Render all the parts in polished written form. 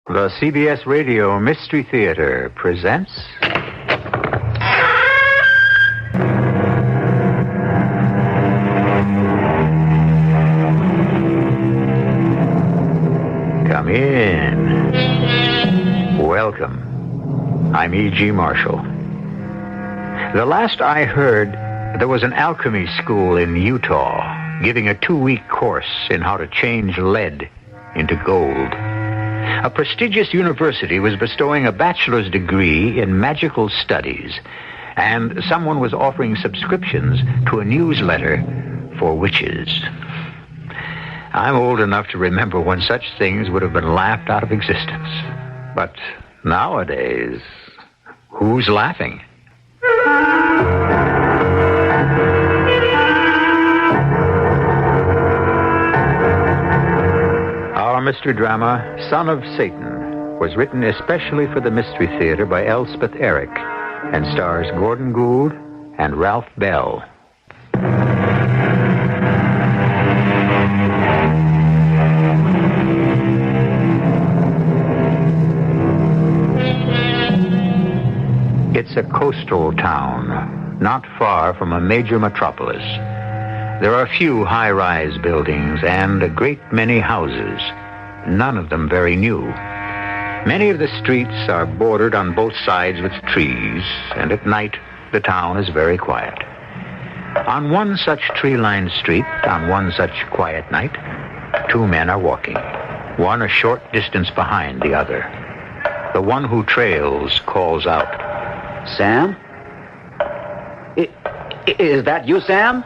The CBS Radio Mystery Theater presents... Come in. Welcome. I'm E.G. Marshall. The last I heard, there was an alchemy school in Utah giving a 2-week course in how to change lead into gold. A prestigious university was bestowing a bachelor's degree in magical studies, and someone was offering subscriptions to a newsletter for witches. I'm old enough to remember when such things would have been laughed out of existence. But nowadays, who's laughing? Our mystery drama, Son of Satan, was written especially for the Mystery Theater by Elspeth Eric and stars Gordon Gould and Ralph Bell. It's a coastal town, not far from a major metropolis. There are few high-rise buildings and a great many houses, none of them very new. Many of the streets are bordered on both sides with trees, and at night the town is very quiet. On one such tree-lined street, on one such quiet night, 2 men are walking, one a short distance behind the other. The one who trails calls out, "Sam? Is that you, Sam?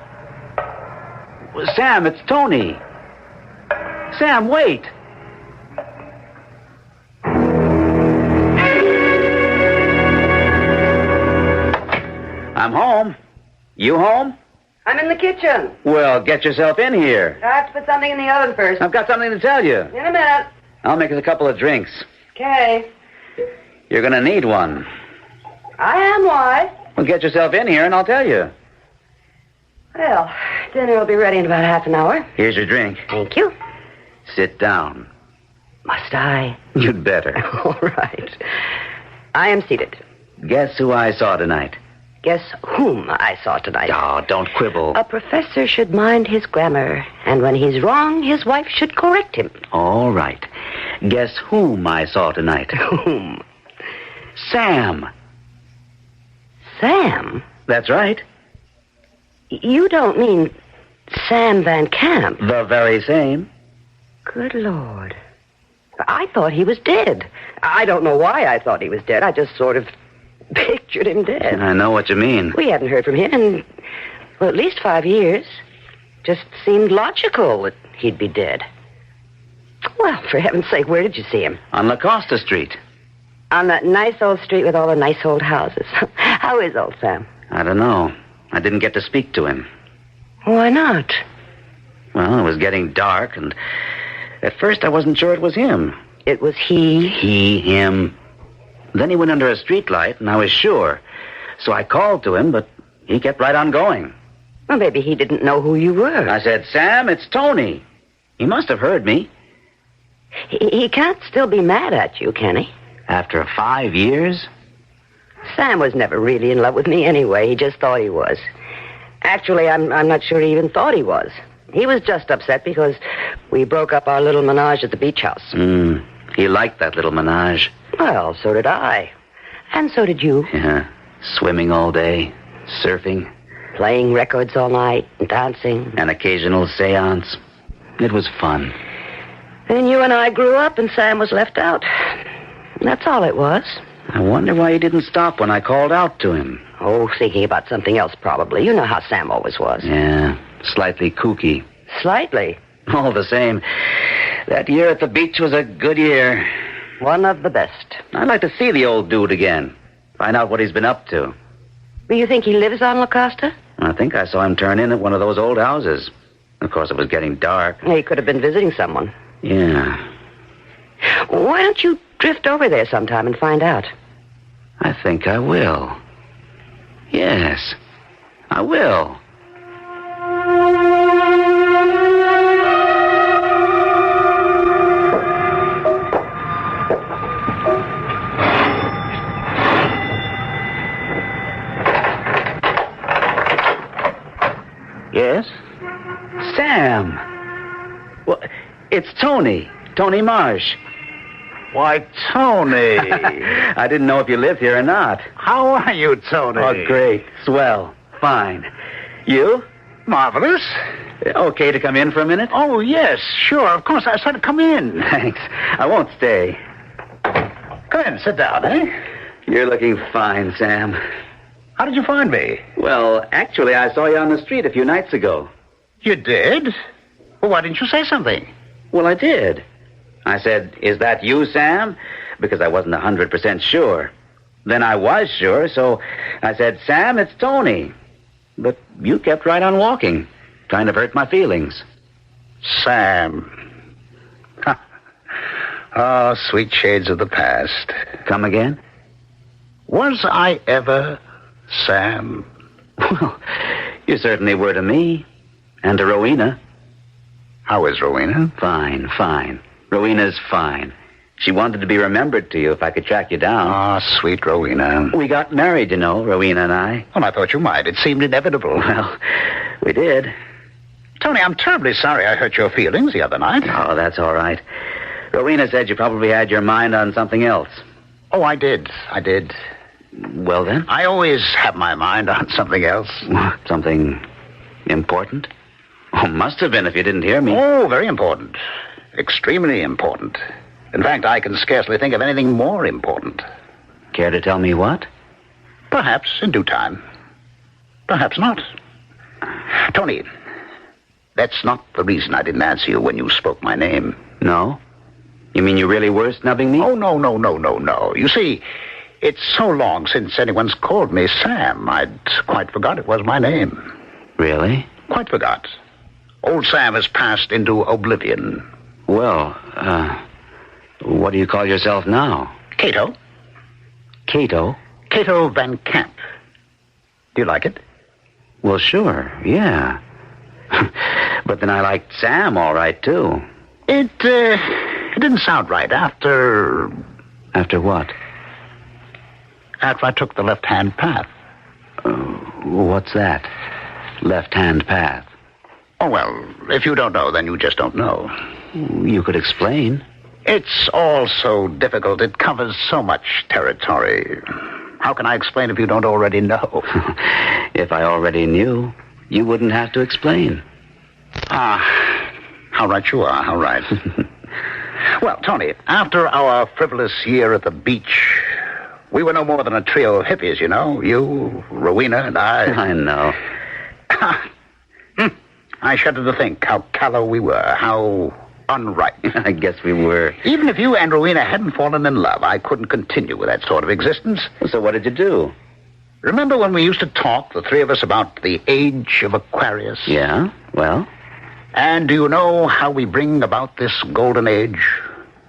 Sam, it's Tony. Sam, wait." I'm home. You home? I'm in the kitchen. Well, get yourself in here. I have to put something in the oven first. I've got something to tell you. In a minute. I'll make us a couple of drinks. Okay. You're going to need one. I am. Why? Well, get yourself in here and I'll tell you. Well, dinner will be ready in about half an hour. Here's your drink. Thank you. Sit down. Must I? You'd better. All right. I am seated. Guess who I saw tonight? Guess whom I saw tonight. Oh, don't quibble. A professor should mind his grammar, and when he's wrong, his wife should correct him. All right. Guess whom I saw tonight? Whom? Sam. Sam? That's right. You don't mean Sam Van Camp? The very same. Good Lord. I thought he was dead. I don't know why I thought he was dead. I just sort of pictured him dead. I know what you mean. We hadn't heard from him in, well, at least 5 years. Just seemed logical that he'd be dead. Well, for heaven's sake, where did you see him? On La Costa Street. On that nice old street with all the nice old houses. How is old Sam? I don't know. I didn't get to speak to him. Why not? Well, it was getting dark, and at first I wasn't sure it was him. It was he? Him. Then he went under a streetlight, and I was sure. So I called to him, but he kept right on going. Well, maybe he didn't know who you were. I said, "Sam, it's Tony." He must have heard me. He can't still be mad at you, can he? After 5 years? Sam was never really in love with me anyway. He just thought he was. Actually, I'm not sure he even thought he was. He was just upset because we broke up our little menage at the beach house. He liked that little menage. Well, so did I. And so did you. Yeah. Swimming all day, surfing. Playing records all night, and dancing. An occasional seance. It was fun. Then you and I grew up, and Sam was left out. That's all it was. I wonder why he didn't stop when I called out to him. Oh, thinking about something else, probably. You know how Sam always was. Yeah, slightly kooky. Slightly. All the same, that year at the beach was a good year. One of the best. I'd like to see the old dude again. Find out what he's been up to. Well, you think he lives on La Costa? I think I saw him turn in at one of those old houses. Of course, it was getting dark. He could have been visiting someone. Yeah. Why don't you drift over there sometime and find out? I think I will. Yes, I will. Tony. Tony Marsh. Why, Tony. I didn't know if you lived here or not. How are you, Tony? Oh, great. Swell. Fine. You? Marvelous. Okay to come in for a minute? Oh, yes, sure. Of course. I said come in. Thanks. I won't stay. Come in. Sit down, eh? You're looking fine, Sam. How did you find me? Well, actually, I saw you on the street a few nights ago. You did? Well, why didn't you say something? Well, I did. I said, "Is that you, Sam?" Because I wasn't 100% sure. Then I was sure, so I said, "Sam, it's Tony." But you kept right on walking, trying to hurt my feelings. Sam. Oh, sweet shades of the past. Come again? Was I ever Sam? Well, you certainly were to me. And to Rowena. How is Rowena? Fine, fine. Rowena's fine. She wanted to be remembered to you if I could track you down. Oh, sweet Rowena. We got married, you know, Rowena and I. Well, I thought you might. It seemed inevitable. Well, we did. Tony, I'm terribly sorry I hurt your feelings the other night. Oh, that's all right. Rowena said you probably had your mind on something else. Oh, I did. Well, then? I always have my mind on something else. Something important? Oh, must have been if you didn't hear me. Oh, very important. Extremely important. In fact, I can scarcely think of anything more important. Care to tell me what? Perhaps in due time. Perhaps not. Tony, that's not the reason I didn't answer you when you spoke my name. No? You mean you really were snubbing me? Oh, no. You see, it's so long since anyone's called me Sam, I'd quite forgot it was my name. Really? Quite forgot. Old Sam has passed into oblivion. Well, what do you call yourself now? Cato. Cato? Cato Van Camp. Do you like it? Well, sure, yeah. But then I liked Sam all right, too. It didn't sound right after... After what? After I took the left-hand path. What's that? Left-hand path? Oh, well, if you don't know, then you just don't know. You could explain. It's all so difficult. It covers so much territory. How can I explain if you don't already know? If I already knew, you wouldn't have to explain. Ah, how right you are, how right. Well, Tony, after our frivolous year at the beach, we were no more than a trio of hippies, you know. You, Rowena, and I. I know. I shudder to think how callow we were, how unripe. I guess we were. Even if you and Rowena hadn't fallen in love, I couldn't continue with that sort of existence. So what did you do? Remember when we used to talk, the three of us, about the age of Aquarius? Yeah? Well? And do you know how we bring about this golden age?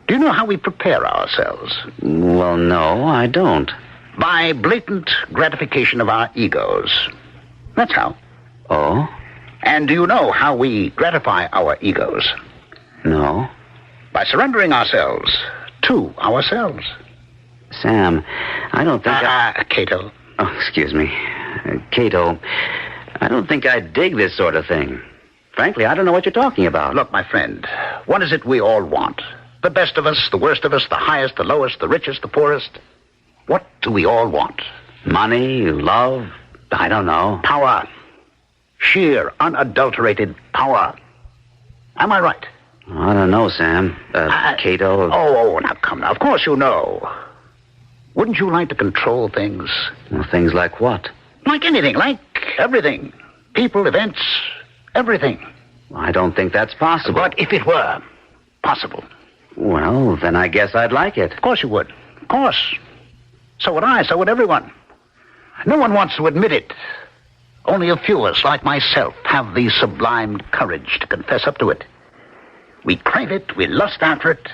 Do you know how we prepare ourselves? Well, no, I don't. By blatant gratification of our egos. That's how. Oh? And do you know how we gratify our egos? No. By surrendering ourselves to ourselves. Sam, I don't think Cato. Oh, excuse me. Cato, I don't think I dig this sort of thing. Frankly, I don't know what you're talking about. Look, my friend, what is it we all want? The best of us, the worst of us, the highest, the lowest, the richest, the poorest. What do we all want? Money, love, I don't know. Power. Sheer, unadulterated power. Am I right? I don't know, Sam. Cato. Oh, now come now. Of course you know. Wouldn't you like to control things? Well, things like what? Like anything, like everything. People, events, everything. I don't think that's possible. But if it were possible. Well, then I guess I'd like it. Of course you would. Of course. So would I, so would everyone. No one wants to admit it. Only a few of us, like myself, have the sublime courage to confess up to it. We crave it, we lust after it.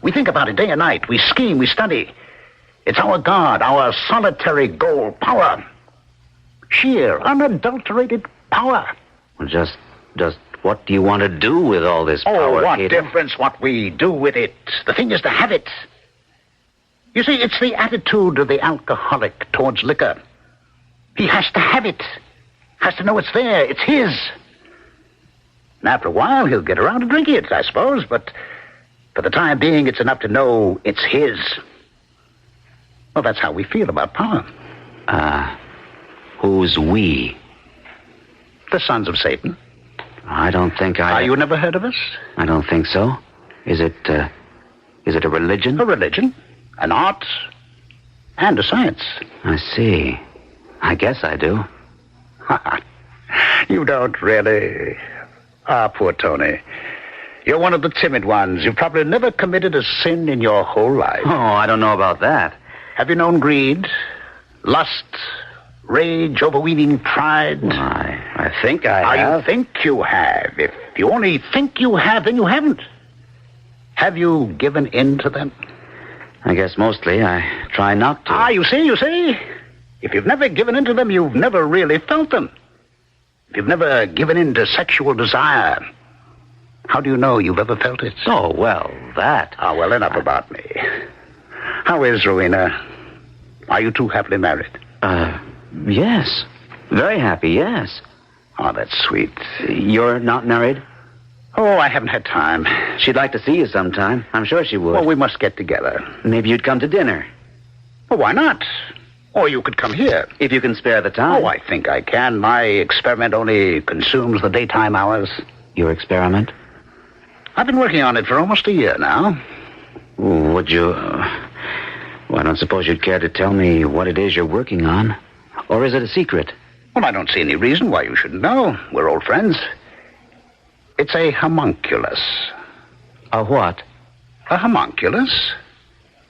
We think about it day and night. We scheme, we study. It's our God, our solitary goal, power. Sheer, unadulterated power. Well, just what do you want to do with all this power, Oh, what Cato? difference what we do with it. The thing is to have it. You see, it's the attitude of the alcoholic towards liquor. He has to have it. Has to know it's there. It's his. And after a while, he'll get around to drinking it, I suppose, but for the time being, it's enough to know it's his. Well, that's how we feel about power. Who's we? The sons of Satan. I don't think I... You never heard of us? I don't think so. Is it a religion? A religion, an art, and a science. I see. I guess I do. You don't really. Poor Tony. You're one of the timid ones. You've probably never committed a sin in your whole life. Oh, I don't know about that. Have you known greed, lust, rage, overweening pride? I think I have. You think you have. If you only think you have, then you haven't. Have you given in to them? I guess mostly I try not to. You see? If you've never given in to them, you've never really felt them. If you've never given in to sexual desire, how do you know you've ever felt it? Oh, well, that... well, enough about me. How is Rowena? Are you two happily married? Yes. Very happy, yes. Oh, that's sweet. You're not married? Oh, I haven't had time. She'd like to see you sometime. I'm sure she would. Well, we must get together. Maybe you'd come to dinner. Well, why not? Or you could come here. If you can spare the time. Oh, I think I can. My experiment only consumes the daytime hours. Your experiment? I've been working on it for almost a year now. Would you... Well, I don't suppose you'd care to tell me what it is you're working on. Or is it a secret? Well, I don't see any reason why you shouldn't know. We're old friends. It's a homunculus. A what? A homunculus?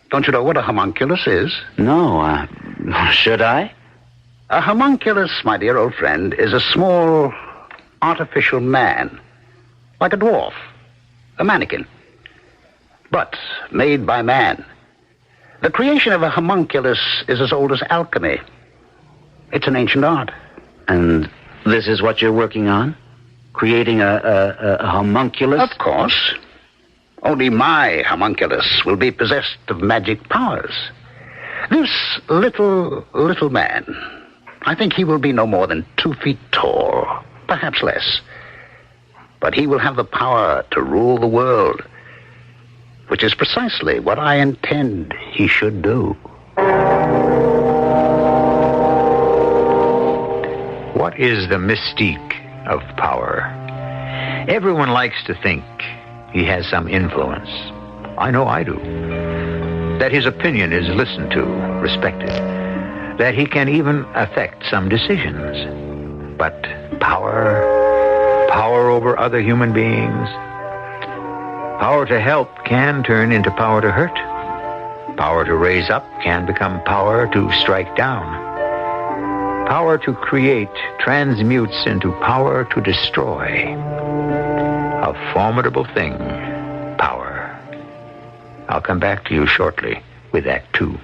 Don't you know what a homunculus is? No, should I? A homunculus, my dear old friend, is a small, artificial man. Like a dwarf. A mannequin. But made by man. The creation of a homunculus is as old as alchemy. It's an ancient art. And this is what you're working on? Creating a homunculus? Of course. Only my homunculus will be possessed of magic powers. This little man, I think he will be no more than 2 feet tall, perhaps less. But he will have the power to rule the world, which is precisely what I intend he should do. What is the mystique of power? Everyone likes to think he has some influence. I know I do. That his opinion is listened to, respected. That he can even affect some decisions. But power over other human beings, power to help can turn into power to hurt. Power to raise up can become power to strike down. Power to create transmutes into power to destroy. A formidable thing, power. I'll come back to you shortly with Act 2.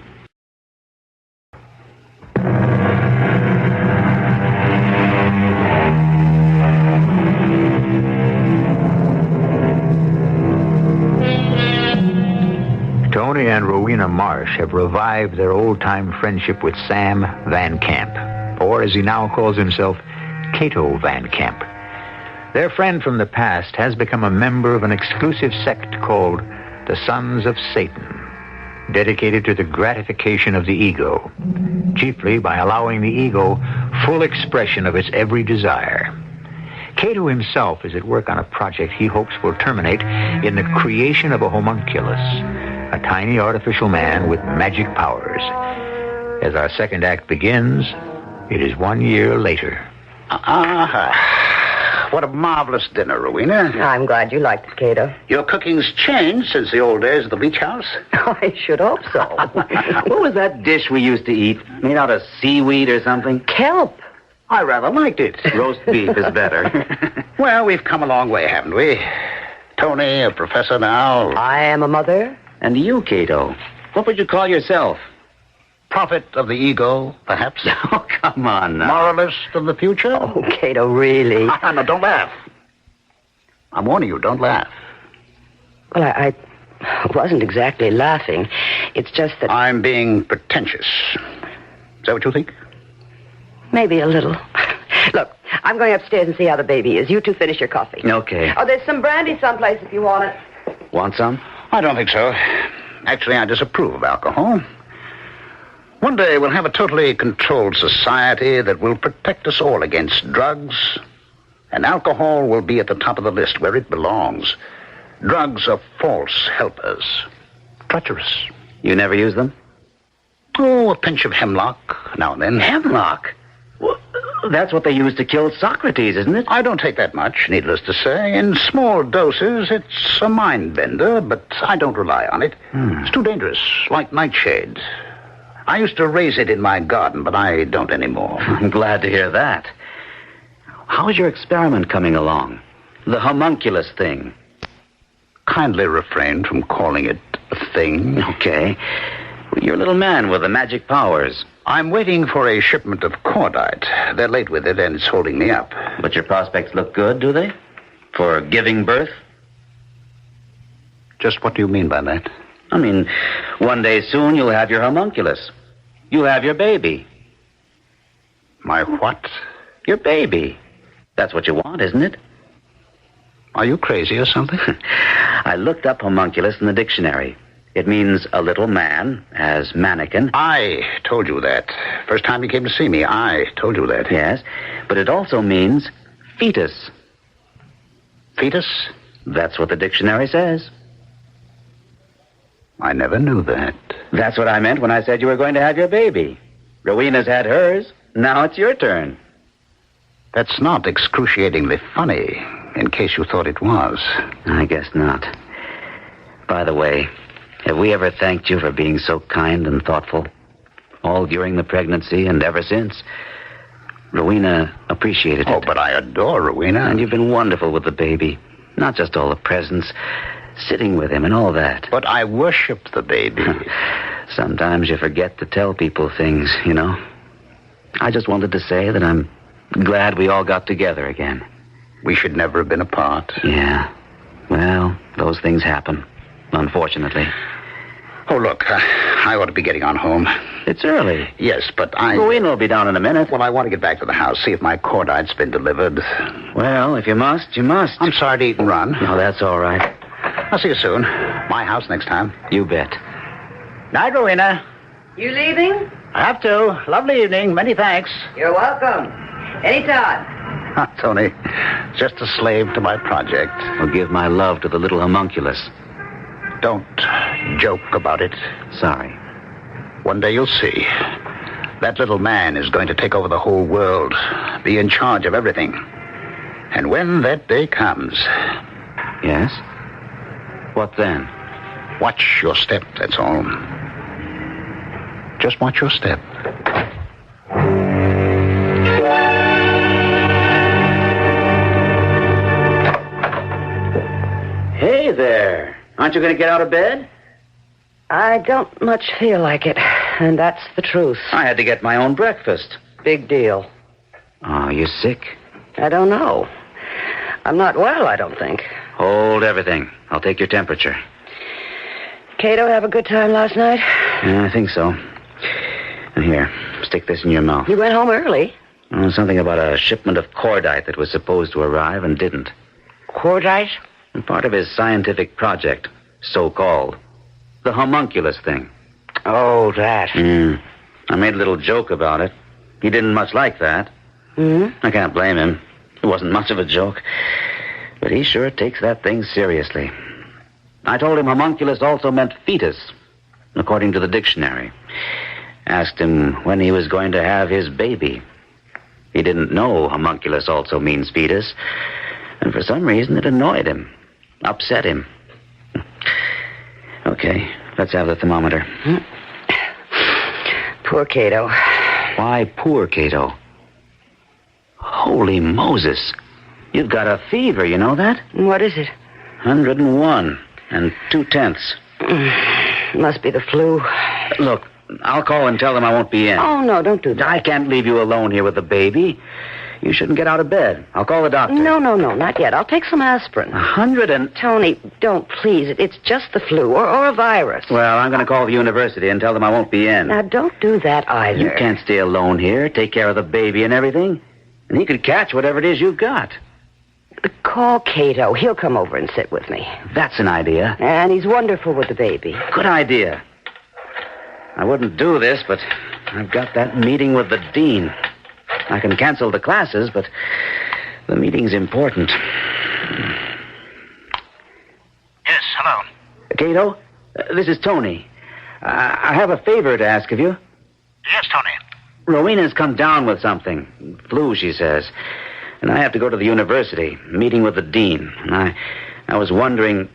Tony and Rowena Marsh have revived their old-time friendship with Sam Van Camp, or as he now calls himself, Cato Van Camp. Their friend from the past has become a member of an exclusive sect called the Sons of Satan, dedicated to the gratification of the ego, chiefly by allowing the ego full expression of its every desire. Cato himself is at work on a project he hopes will terminate in the creation of a homunculus, a tiny artificial man with magic powers. As our second act begins, it is 1 year later. What a marvelous dinner, Rowena. I'm glad you liked it, Cato. Your cooking's changed since the old days of the beach house. I should hope so. What was that dish we used to eat? Made out of seaweed or something? Kelp. I rather liked it. Roast beef is better. Well, we've come a long way, haven't we? Tony, a professor now. I am a mother. And you, Cato, what would you call yourself? Prophet of the ego, perhaps. Oh, come on now. Moralist of the future. Oh, Cato, really? No, don't laugh. I'm warning you, don't laugh. Well, I wasn't exactly laughing. It's just that... I'm being pretentious. Is that what you think? Maybe a little. Look, I'm going upstairs and see how the baby is. You two finish your coffee. Okay. Oh, there's some brandy someplace if you want it. Want some? I don't think so. Actually, I disapprove of alcohol. One day we'll have a totally controlled society that will protect us all against drugs, and alcohol will be at the top of the list where it belongs. Drugs are false helpers. Treacherous. You never use them? Oh, a pinch of hemlock now and then. Hemlock? Well, that's what they used to kill Socrates, isn't it? I don't take that much, needless to say. In small doses, it's a mind bender, but I don't rely on it. It's too dangerous, like nightshade. I used to raise it in my garden, but I don't anymore. I'm glad to hear that. How's your experiment coming along? The homunculus thing. Kindly refrain from calling it a thing. Okay. You're a little man with the magic powers. I'm waiting for a shipment of cordite. They're late with it, and it's holding me up. But your prospects look good, do they? For giving birth? Just what do you mean by that? I mean, one day soon you'll have your homunculus. You'll have your baby. My what? Your baby. That's what you want, isn't it? Are you crazy or something? I looked up homunculus in the dictionary. It means a little man, as mannequin. I told you that. First time you came to see me, I told you that. Yes, but it also means fetus. Fetus? That's what the dictionary says. I never knew that. That's what I meant when I said you were going to have your baby. Rowena's had hers. Now it's your turn. That's not excruciatingly funny, in case you thought it was. I guess not. By the way, have we ever thanked you for being so kind and thoughtful? All during the pregnancy and ever since. Rowena appreciated it. Oh, but I adore Rowena. And you've been wonderful with the baby. Not just all the presents, sitting with him and all that. But I worship the baby. Sometimes you forget to tell people things, you know. I just wanted to say that I'm glad we all got together again. We should never have been apart. Yeah. Well, those things happen, unfortunately. Oh, look, I ought to be getting on home. It's early. Yes, but Rowena will be down in a minute. Well, I want to get back to the house, see if my cordite's been delivered. Well, if you must, you must. I'm sorry to eat and run. No, that's all right. I'll see you soon. My house next time. You bet. Night, Rowena. You leaving? I have to. Lovely evening. Many thanks. You're welcome. Anytime. Tony, just a slave to my project. I'll give my love to the little homunculus. Don't joke about it. Sorry. One day you'll see. That little man is going to take over the whole world, be in charge of everything. And when that day comes... Yes? What then? Watch your step, that's all. Just watch your step. Hey there. Aren't you going to get out of bed? I don't much feel like it, and that's the truth. I had to get my own breakfast. Big deal. Oh, you sick? I don't know. I'm not well, I don't think. Hold everything. I'll take your temperature. Cato have a good time last night? Yeah, I think so. And here, stick this in your mouth. You went home early. Oh, something about a shipment of cordite that was supposed to arrive and didn't. Cordite? And part of his scientific project, so-called. The homunculus thing. Oh, that. I made a little joke about it. He didn't much like that. I can't blame him. It wasn't much of a joke. But he sure takes that thing seriously. I told him homunculus also meant fetus, according to the dictionary. Asked him when he was going to have his baby. He didn't know homunculus also means fetus. And for some reason it annoyed him. Upset him. Okay, let's have the thermometer. Poor Cato. Why poor Cato? Holy Moses. You've got a fever, you know that? What is it? 101 and 2/10. Must be the flu. Look, I'll call and tell them I won't be in. Oh, no, don't do that. I can't leave you alone here with the baby. You shouldn't get out of bed. I'll call the doctor. No, not yet. I'll take some aspirin. 100 and... Tony, don't, please. It's just the flu or a virus. Well, I'm going to call the university and tell them I won't be in. Now, don't do that either. You can't stay alone here, take care of the baby and everything. And he could catch whatever it is you've got. Call Cato. He'll come over and sit with me. That's an idea. And he's wonderful with the baby. Good idea. I wouldn't do this, but I've got that meeting with the dean. I can cancel the classes, but the meeting's important. Yes, hello. Cato, this is Tony. I have a favor to ask of you. Yes, Tony. Rowena's come down with something. Flu, she says. And I have to go to the university, meeting with the dean. And I was wondering,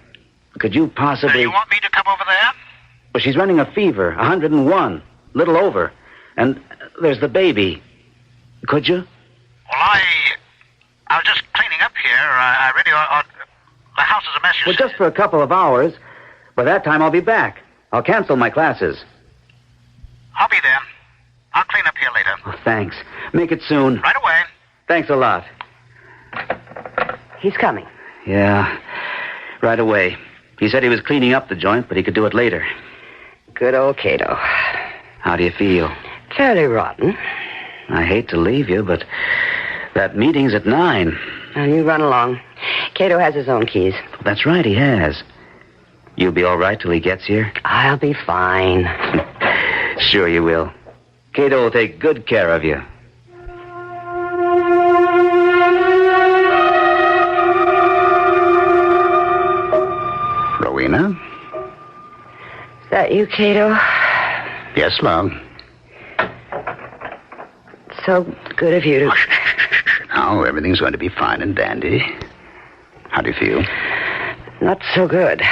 could you possibly... You want me to come over there? Well, she's running a fever, 101, little over. And there's the baby. Could you? Well, I was just cleaning up here. I really... the house is a mess, you Well, see. just for a couple of hours. By that time, I'll be back. I'll cancel my classes. I'll be there. I'll clean up here later. Oh, thanks. Make it soon. Right away. Thanks a lot. He's coming. Yeah, right away. He said he was cleaning up the joint, but he could do it later. Good old Cato. How do you feel? Fairly rotten. I hate to leave you, but that meeting's at 9. Now, you run along. Cato has his own keys. That's right, he has. You'll be all right till he gets here? I'll be fine. Sure you will. Cato will take good care of you. Rowena? Is that you, Cato? Yes, love. So good of you to... Now, everything's going to be fine and dandy. How do you feel? Not so good.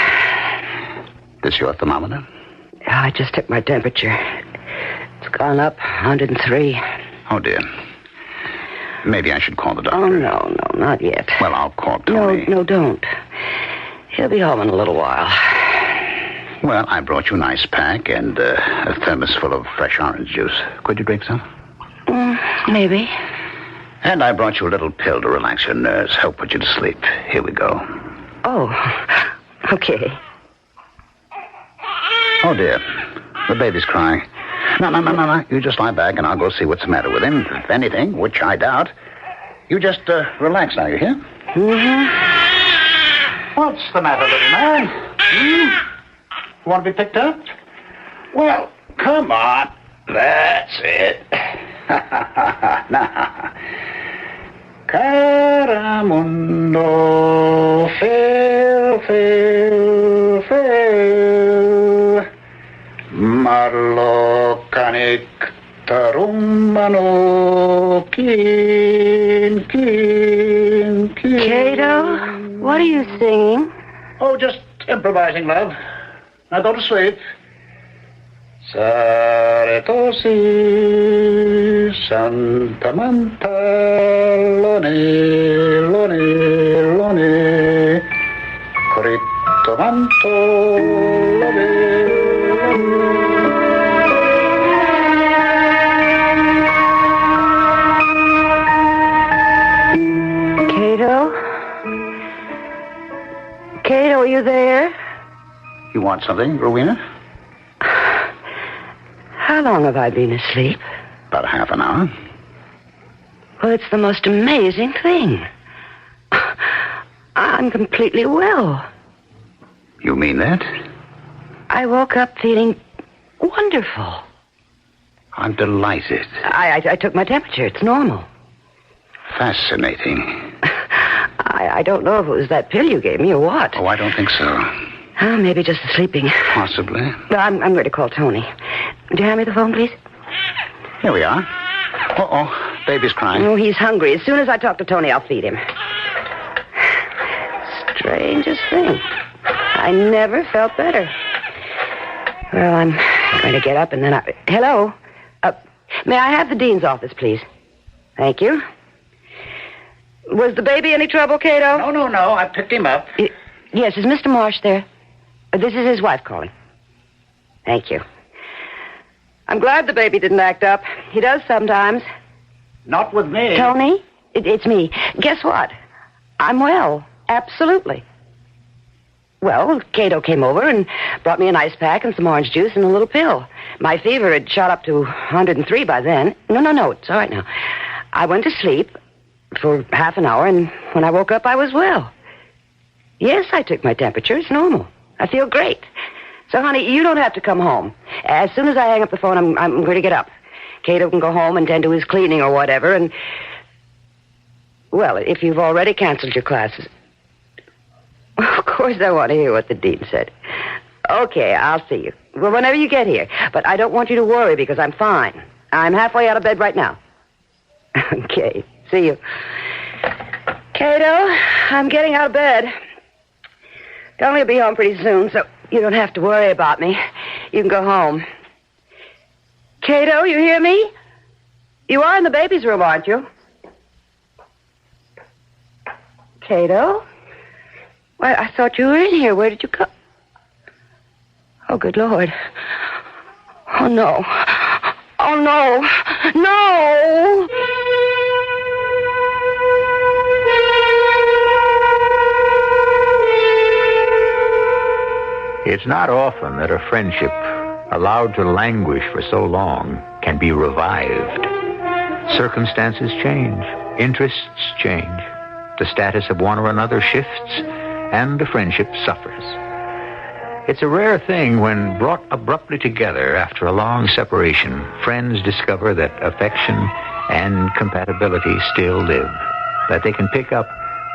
This your thermometer? I just took my temperature. It's gone up 103. Oh, dear. Maybe I should call the doctor. Oh, no, not yet. Well, I'll call Tony. No, don't. He'll be home in a little while. Well, I brought you an ice pack and a thermos full of fresh orange juice. Could you drink some? Maybe. And I brought you a little pill to relax your nerves, help put you to sleep. Here we go. Oh, okay. Oh, dear. The baby's crying. No. You just lie back and I'll go see what's the matter with him. If anything, which I doubt. You just relax now, you hear? Mm-hmm. What's the matter, little man? You want to be picked up? Well, come on. That's it. Now. Caramundo, fail. Marlo canik tarumbano, kin. Cato, what are you singing? Oh, just improvising, love. Now go to sleep. Saretosi, Santa Manta, Lone, Corito Manto, Cato, are you there? You want something, Rowena? How long have I been asleep? About a half an hour. Well, it's the most amazing thing. I'm completely well. You mean that? I woke up feeling wonderful. I'm delighted. I took my temperature. It's normal. Fascinating. I don't know if it was that pill you gave me or what. Oh, I don't think so. Oh, maybe just the sleeping. Possibly. No, I'm going to call Tony. Would you hand me the phone, please? Here we are. Uh-oh. Baby's crying. Oh, he's hungry. As soon as I talk to Tony, I'll feed him. Strangest thing. I never felt better. Well, I'm going to get up and then I... Hello? May I have the dean's office, please? Thank you. Was the baby any trouble, Cato? No. I picked him up. Yes, is Mr. Marsh there? This is his wife calling. Thank you. I'm glad the baby didn't act up. He does sometimes. Not with me. Tony, it's me. Guess what? I'm well. Absolutely. Well, Cato came over and brought me an ice pack and some orange juice and a little pill. My fever had shot up to 103 by then. No. It's all right now. I went to sleep, for half an hour, and when I woke up, I was well. Yes, I took my temperature. It's normal. I feel great. So, honey, you don't have to come home. As soon as I hang up the phone, I'm going to get up. Cato can go home and tend to his cleaning or whatever, and... Well, if you've already canceled your classes... Of course I want to hear what the dean said. Okay, I'll see you. Well, whenever you get here. But I don't want you to worry because I'm fine. I'm halfway out of bed right now. Okay, see you. Cato, I'm getting out of bed. Tony will be home pretty soon, so you don't have to worry about me. You can go home. Cato, you hear me? You are in the baby's room, aren't you? Cato? Why, I thought you were in here. Where did you go? Oh, good Lord. Oh, no. Oh, no. No! It's not often that a friendship allowed to languish for so long can be revived. Circumstances change. Interests change. The status of one or another shifts, and the friendship suffers. It's a rare thing when brought abruptly together after a long separation, friends discover that affection and compatibility still live, that they can pick up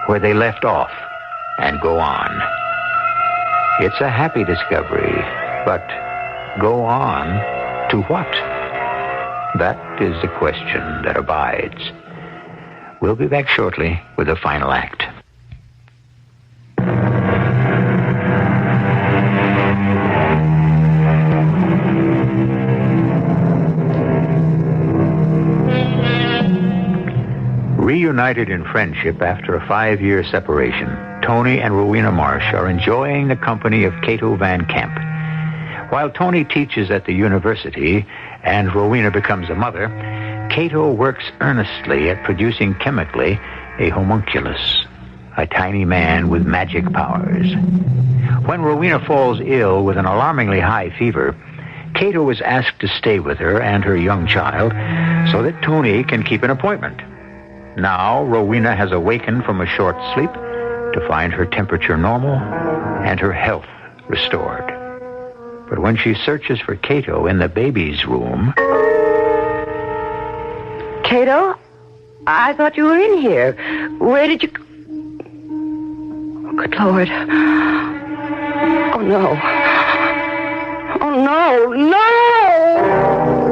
where they left off and go on. It's a happy discovery, but go on to what? That is the question that abides. We'll be back shortly with the final act. Reunited in friendship after a 5-year separation, Tony and Rowena Marsh are enjoying the company of Cato Van Camp. While Tony teaches at the university and Rowena becomes a mother, Cato works earnestly at producing chemically a homunculus, a tiny man with magic powers. When Rowena falls ill with an alarmingly high fever, Cato is asked to stay with her and her young child so that Tony can keep an appointment. Now, Rowena has awakened from a short sleep to find her temperature normal and her health restored. But when she searches for Cato in the baby's room... Cato? I thought you were in here. Where did you... Oh, good Lord. Oh, no. Oh, no, no!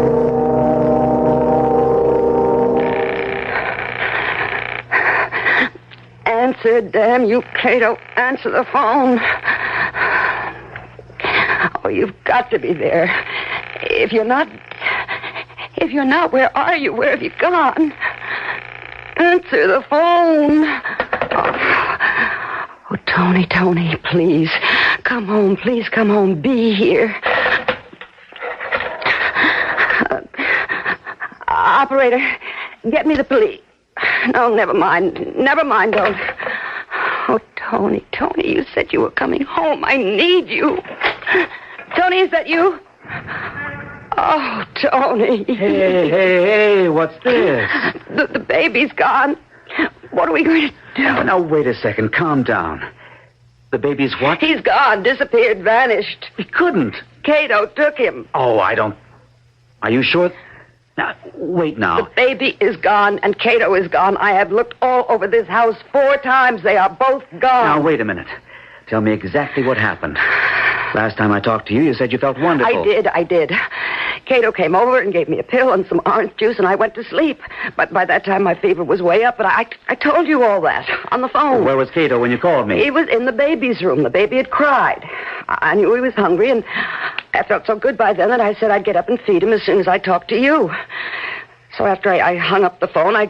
Answer, damn you, Cato. Answer the phone. Oh, you've got to be there. If you're not, where are you? Where have you gone? Answer the phone. Oh, Tony, please. Come home, please come home. Be here. Operator, get me the police. No, never mind, don't. Oh, Tony, you said you were coming home. I need you. Tony, is that you? Oh, Tony. Hey, what's this? The baby's gone. What are we going to do? Now, wait a second. Calm down. The baby's what? He's gone, disappeared, vanished. He couldn't. Cato took him. Oh, I don't... Are you sure? Now, wait now. The baby is gone, and Cato is gone. I have looked all over this house 4 times. They are both gone. Now, wait a minute. Tell me exactly what happened. Last time I talked to you, you said you felt wonderful. I did. Cato came over and gave me a pill and some orange juice, and I went to sleep. But by that time, my fever was way up, but I told you all that on the phone. Where was Cato when you called me? He was in the baby's room. The baby had cried. I knew he was hungry, and I felt so good by then that I said I'd get up and feed him as soon as I talked to you. So after I hung up the phone, I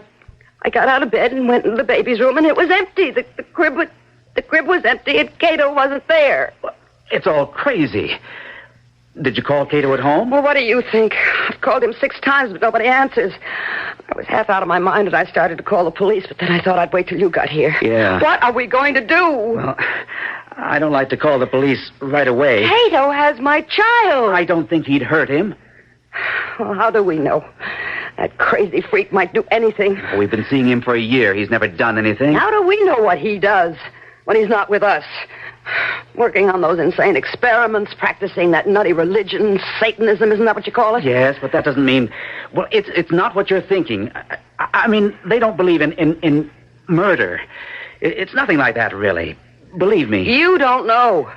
got out of bed and went into the baby's room, and it was empty. The crib was empty, and Cato wasn't there. It's all crazy. Did you call Cato at home? Well, what do you think? I've called him 6 times, but nobody answers. I was half out of my mind, and I started to call the police, but then I thought I'd wait till you got here. Yeah. What are we going to do? Well, I don't like to call the police right away. Cato has my child. I don't think he'd hurt him. Well, how do we know? That crazy freak might do anything. We've been seeing him for a year. He's never done anything. How do we know what he does when he's not with us? Working on those insane experiments, practicing that nutty religion, Satanism, isn't that what you call it? Yes, but that doesn't mean... Well, it's not what you're thinking. I mean, they don't believe in murder. It's nothing like that, really. Believe me. You don't know.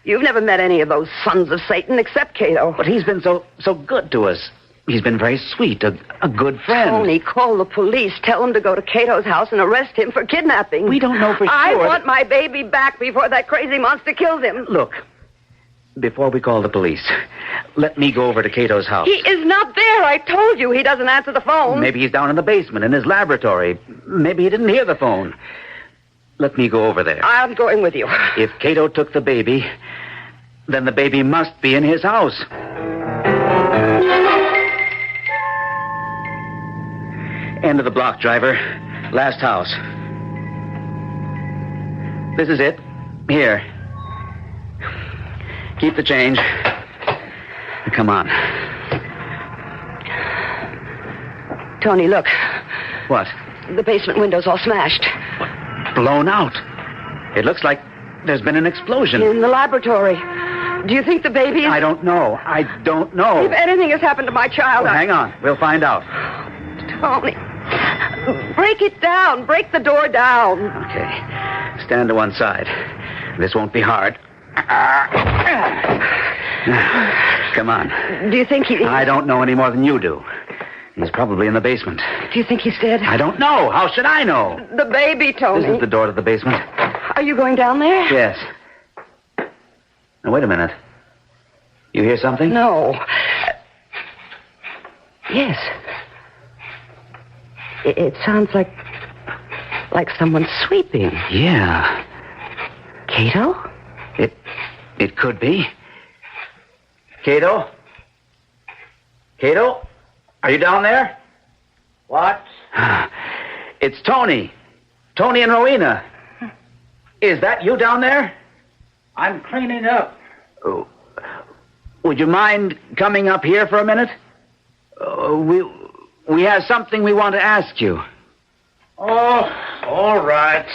You've never met any of those sons of Satan except Cato. But he's been so good to us. He's been very sweet, a good friend. Tony, call the police. Tell them to go to Cato's house and arrest him for kidnapping. We don't know for sure. I want my baby back before that crazy monster kills him. Look, before we call the police, let me go over to Cato's house. He is not there. I told you he doesn't answer the phone. Maybe he's down in the basement in his laboratory. Maybe he didn't hear the phone. Let me go over there. I'm going with you. If Cato took the baby, then the baby must be in his house. End of the block, driver. Last house. This is it. Here. Keep the change. Come on. Tony, look. What? The basement window's all smashed. Blown out. It looks like there's been an explosion. In the laboratory. Do you think the baby is... I don't know. I don't know. If anything has happened to my child... Well, hang on. We'll find out. Tony. Break it down. Break the door down. Okay. Stand to one side. This won't be hard. Come on. Do you think he... I don't know any more than you do. He's probably in the basement. Do you think he's dead? I don't know. How should I know? The baby, Tony. This is the door to the basement. Are you going down there? Yes. Now, wait a minute. You hear something? No. Yes. It sounds like someone sweeping. Yeah. Cato? It could be. Cato? Cato? Are you down there? What? It's Tony. Tony and Rowena. Is that you down there? I'm cleaning up. Oh. Would you mind coming up here for a minute? We have something we want to ask you. Oh, all right.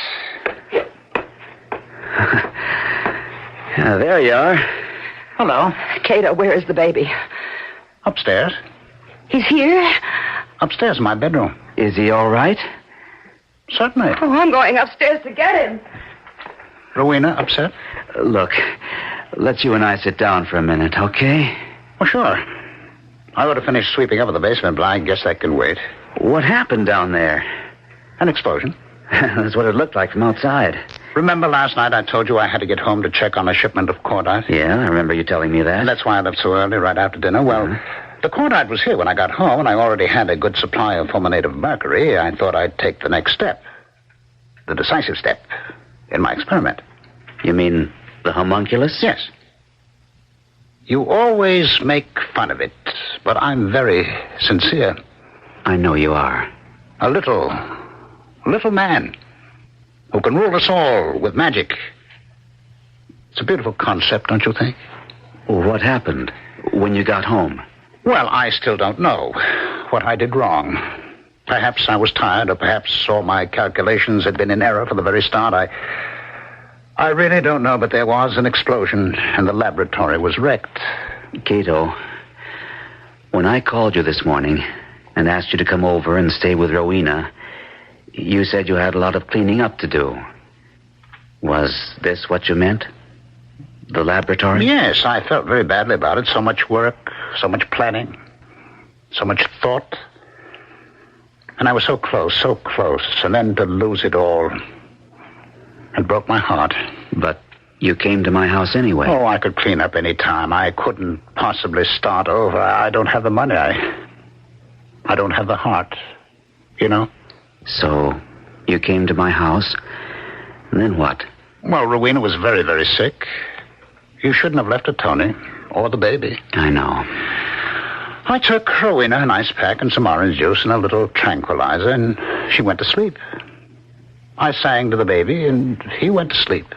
There you are. Hello. Cato, where is the baby? Upstairs. He's here? Upstairs in my bedroom. Is he all right? Certainly. Oh, I'm going upstairs to get him. Rowena, upset? Look, let's you and I sit down for a minute, okay? Well, sure. I ought to finish sweeping up in the basement, but I guess that can wait. What happened down there? An explosion. That's what it looked like from outside. Remember last night I told you I had to get home to check on a shipment of cordite? Yeah, I remember you telling me that. And that's why I left so early, right after dinner. Well, the cordite was here when I got home, and I already had a good supply of fulminate of mercury. I thought I'd take the next step. The decisive step in my experiment. You mean the homunculus? Yes. You always make fun of it, but I'm very sincere. I know you are. A little man who can rule us all with magic. It's a beautiful concept, don't you think? Well, what happened when you got home? Well, I still don't know what I did wrong. Perhaps I was tired, or perhaps all my calculations had been in error from the very start. I really don't know, but there was an explosion, and the laboratory was wrecked. Cato, when I called you this morning and asked you to come over and stay with Rowena, you said you had a lot of cleaning up to do. Was this what you meant? The laboratory? Yes, I felt very badly about it. So much work, so much planning, so much thought. And I was so close, and then to lose it all... It broke my heart. But you came to my house anyway. Oh, I could clean up any time. I couldn't possibly start over. I don't have the money. I don't have the heart. You know? So, you came to my house, and then what? Well, Rowena was very, very sick. You shouldn't have left her, Tony, or the baby. I know. I took Rowena an ice pack and some orange juice and a little tranquilizer, and she went to sleep. I sang to the baby, and he went to sleep.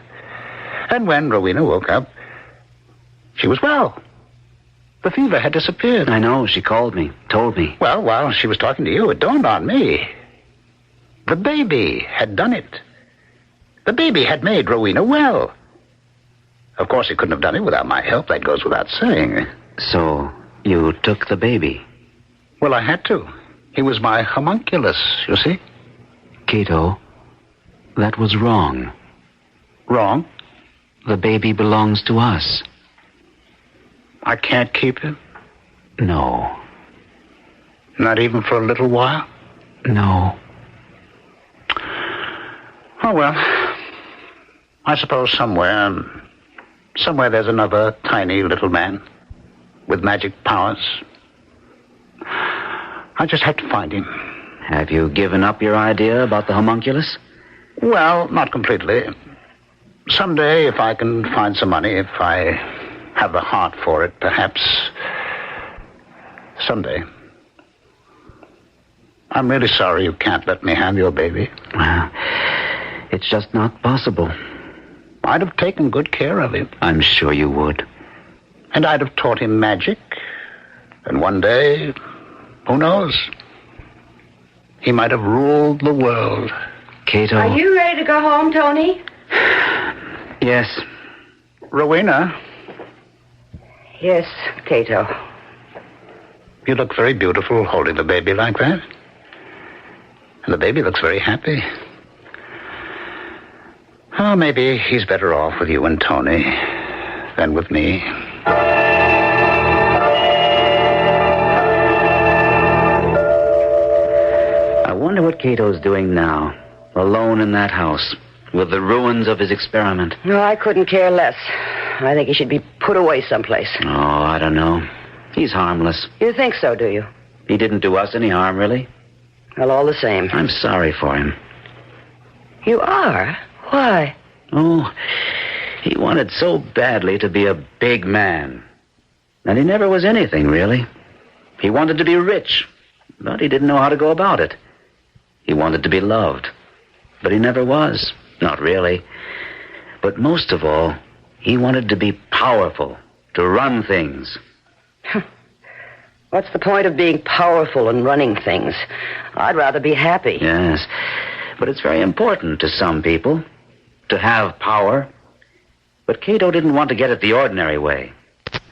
And when Rowena woke up, she was well. The fever had disappeared. I know. She called me, told me. Well, while she was talking to you, it dawned on me. The baby had done it. The baby had made Rowena well. Of course, he couldn't have done it without my help. That goes without saying. So, you took the baby? Well, I had to. He was my homunculus, you see. Cato, that was wrong. Wrong? The baby belongs to us. I can't keep him? No. Not even for a little while? No. Oh, well, I suppose somewhere there's another tiny little man with magic powers. I just have to find him. Have you given up your idea about the homunculus? Well, not completely. Someday, if I can find some money, if I have the heart for it, perhaps someday. I'm really sorry you can't let me have your baby. Well, it's just not possible. I'd have taken good care of him. I'm sure you would. And I'd have taught him magic. And one day, who knows? He might have ruled the world. Cato. Are you ready to go home, Tony? Yes. Rowena, Yes, Cato. you look very beautiful holding the baby like that. And the baby looks very happy. Oh, maybe he's better off with you and Tony than with me. I wonder what Cato's doing now, alone in that house, with the ruins of his experiment. No, I couldn't care less. I think he should be put away someplace. Oh, I don't know. He's harmless. You think so, do you? He didn't do us any harm, really. Well, all the same. I'm sorry for him. You are? Why? Oh, he wanted so badly to be a big man. And he never was anything, really. He wanted to be rich, but he didn't know how to go about it. He wanted to be loved, but he never was. Not really. But most of all, he wanted to be powerful, to run things. What's the point of being powerful and running things? I'd rather be happy. Yes, but it's very important to some people to have power. But Cato didn't want to get it the ordinary way.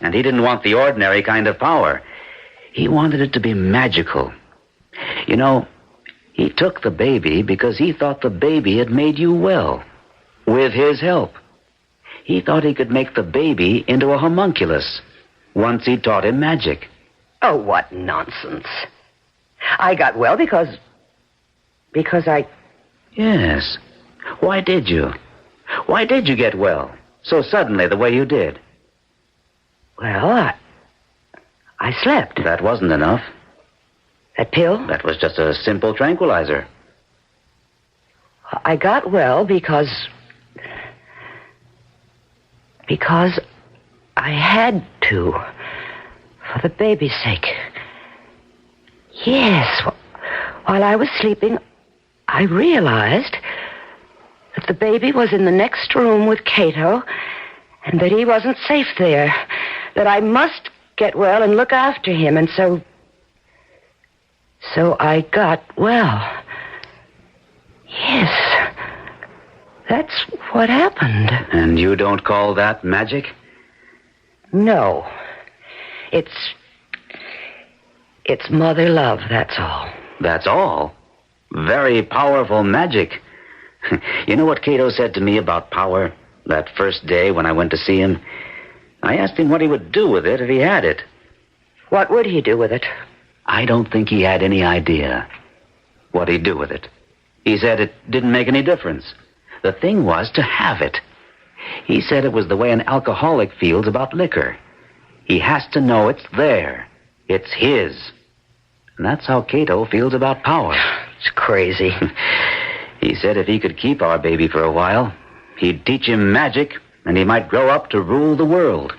And he didn't want the ordinary kind of power. He wanted it to be magical. You know, he took the baby because he thought the baby had made you well. With his help. He thought he could make the baby into a homunculus once he taught him magic. Oh, what nonsense. I got well because I... Yes. Why did you? Why did you get well so suddenly the way you did? Well, I slept. That wasn't enough. That pill? That was just a simple tranquilizer. I got well because I had to, for the baby's sake. Yes, while I was sleeping, I realized that the baby was in the next room with Cato, and that he wasn't safe there, that I must get well and look after him, and so I got well. Yes, that's what happened. And you don't call that magic? No. It's mother love, that's all. That's all? Very powerful magic. You know what Cato said to me about power that first day when I went to see him? I asked him what he would do with it if he had it. What would he do with it? I don't think he had any idea what he'd do with it. He said it didn't make any difference. The thing was to have it. He said it was the way an alcoholic feels about liquor. He has to know it's there. It's his. And that's how Cato feels about power. It's crazy. He said if he could keep our baby for a while, he'd teach him magic, and he might grow up to rule the world.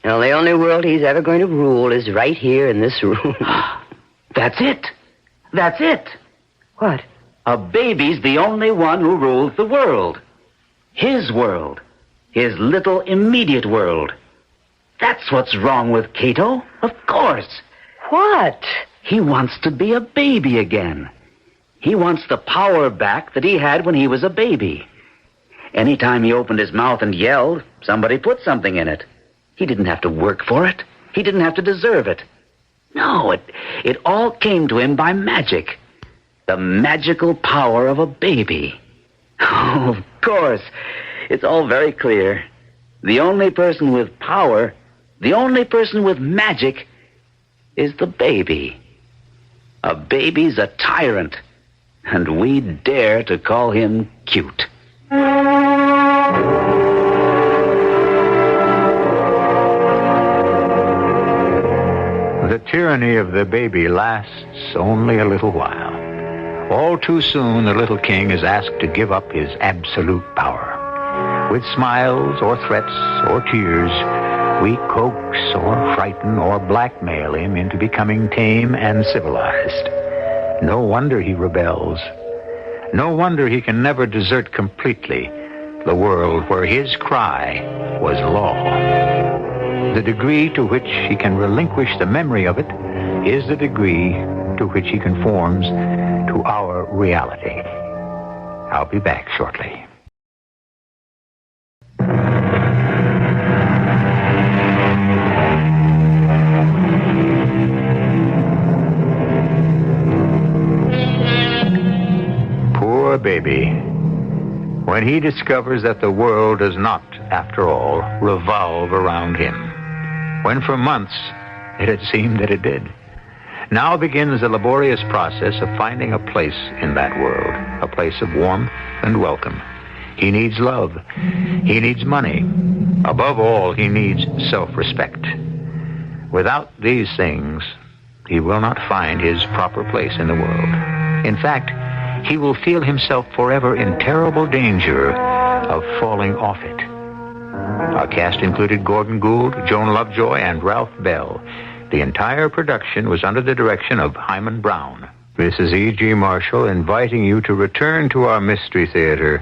Well, the only world he's ever going to rule is right here in this room. That's it. That's it. What? A baby's the only one who rules the world. His world. His little immediate world. That's what's wrong with Cato. Of course. What? He wants to be a baby again. He wants the power back that he had when he was a baby. Anytime he opened his mouth and yelled, somebody put something in it. He didn't have to work for it. He didn't have to deserve it. No, it all came to him by magic. The magical power of a baby. Oh, of course. It's all very clear. The only person with power, the only person with magic, is the baby. A baby's a tyrant, and we dare to call him cute. The tyranny of the baby lasts only a little while. All too soon, the little king is asked to give up his absolute power. With smiles or threats or tears, we coax or frighten or blackmail him into becoming tame and civilized. No wonder he rebels. No wonder he can never desert completely the world where his cry was law. The degree to which he can relinquish the memory of it is the degree to which he conforms to our reality. I'll be back shortly. Poor baby. When he discovers that the world does not, after all, revolve around him. When for months it had seemed that it did. Now begins the laborious process of finding a place in that world, a place of warmth and welcome. He needs love. He needs money. Above all, he needs self-respect. Without these things, he will not find his proper place in the world. In fact, he will feel himself forever in terrible danger of falling off it. Our cast included Gordon Gould, Joan Lovejoy, and Ralph Bell. The entire production was under the direction of Hyman Brown. This is E.G. Marshall inviting you to return to our Mystery Theater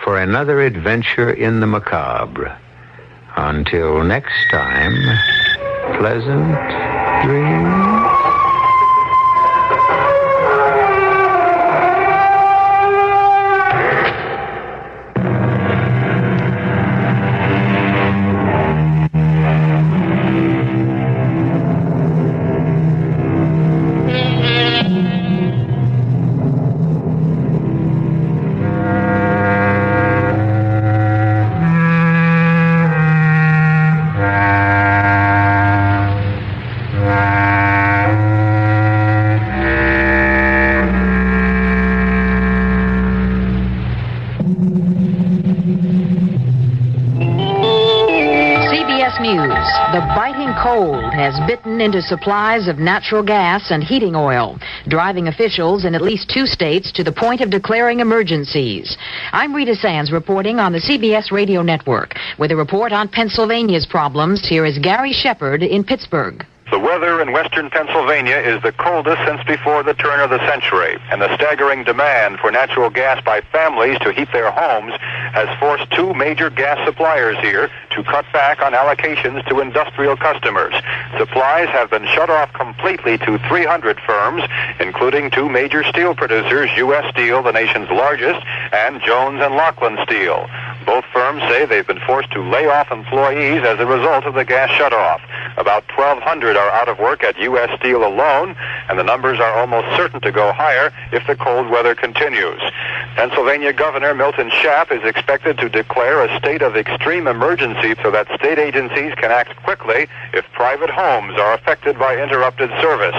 for another adventure in the macabre. Until next time, pleasant dreams. Has bitten into supplies of natural gas and heating oil, driving officials in at least 2 states to the point of declaring emergencies. I'm Rita Sands reporting on the CBS Radio Network. With a report on Pennsylvania's problems, here is Gary Shepard in Pittsburgh. The weather in western Pennsylvania is the coldest since before the turn of the century, and the staggering demand for natural gas by families to heat their homes has forced 2 major gas suppliers here to cut back on allocations to industrial customers. Supplies have been shut off completely to 300 firms, including 2 major steel producers, U.S. Steel, the nation's largest, and Jones and Laughlin Steel. Both firms say they've been forced to lay off employees as a result of the gas shutoff. About 1,200 are out of work at U.S. Steel alone, and the numbers are almost certain to go higher if the cold weather continues. Pennsylvania Governor Milton Schaaf is expected to declare a state of extreme emergency so that state agencies can act quickly if private homes are affected by interrupted service.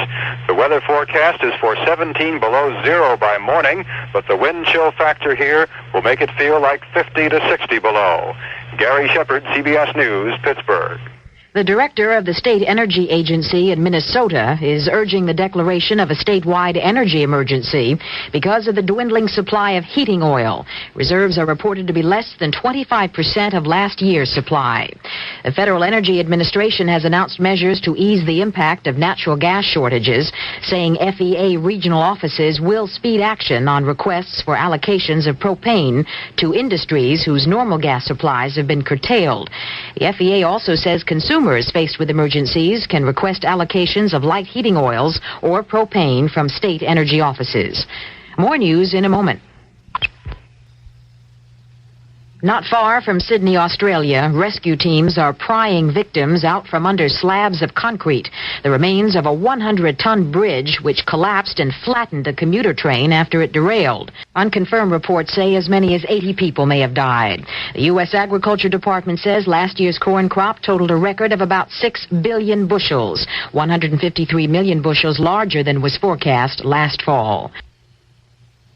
The weather forecast is for 17 below zero by morning, but the wind chill factor here will make it feel like 50 to 60 below. Gary Shepard, CBS News, Pittsburgh. The director of the State Energy Agency in Minnesota is urging the declaration of a statewide energy emergency because of the dwindling supply of heating oil. Reserves are reported to be less than 25% of last year's supply. The Federal Energy Administration has announced measures to ease the impact of natural gas shortages, saying FEA regional offices will speed action on requests for allocations of propane to industries whose normal gas supplies have been curtailed. The FEA also says consumers consumers faced with emergencies can request allocations of light heating oils or propane from state energy offices. More news in a moment. Not far from Sydney, Australia, rescue teams are prying victims out from under slabs of concrete, the remains of a 100-ton bridge which collapsed and flattened a commuter train after it derailed. Unconfirmed reports say as many as 80 people may have died. The U.S. Agriculture Department says last year's corn crop totaled a record of about 6 billion bushels, 153 million bushels larger than was forecast last fall.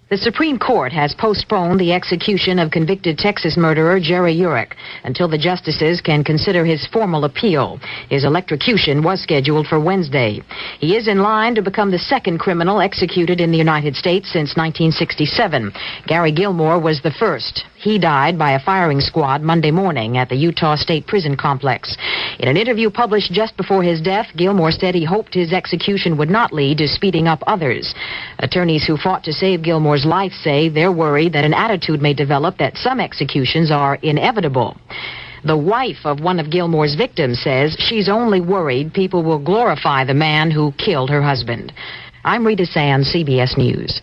The Supreme Court has postponed the execution of convicted Texas murderer Jerry Urich until the justices can consider his formal appeal. His electrocution was scheduled for Wednesday. He is in line to become the second criminal executed in the United States since 1967. Gary Gilmore was the first. He died by a firing squad Monday morning at the Utah State Prison Complex. In an interview published just before his death, Gilmore said he hoped his execution would not lead to speeding up others. Attorneys who fought to save Gilmore's life say they're worried that an attitude may develop that some executions are inevitable. The wife of one of Gilmore's victims says she's only worried people will glorify the man who killed her husband. I'm Rita Sands, CBS News.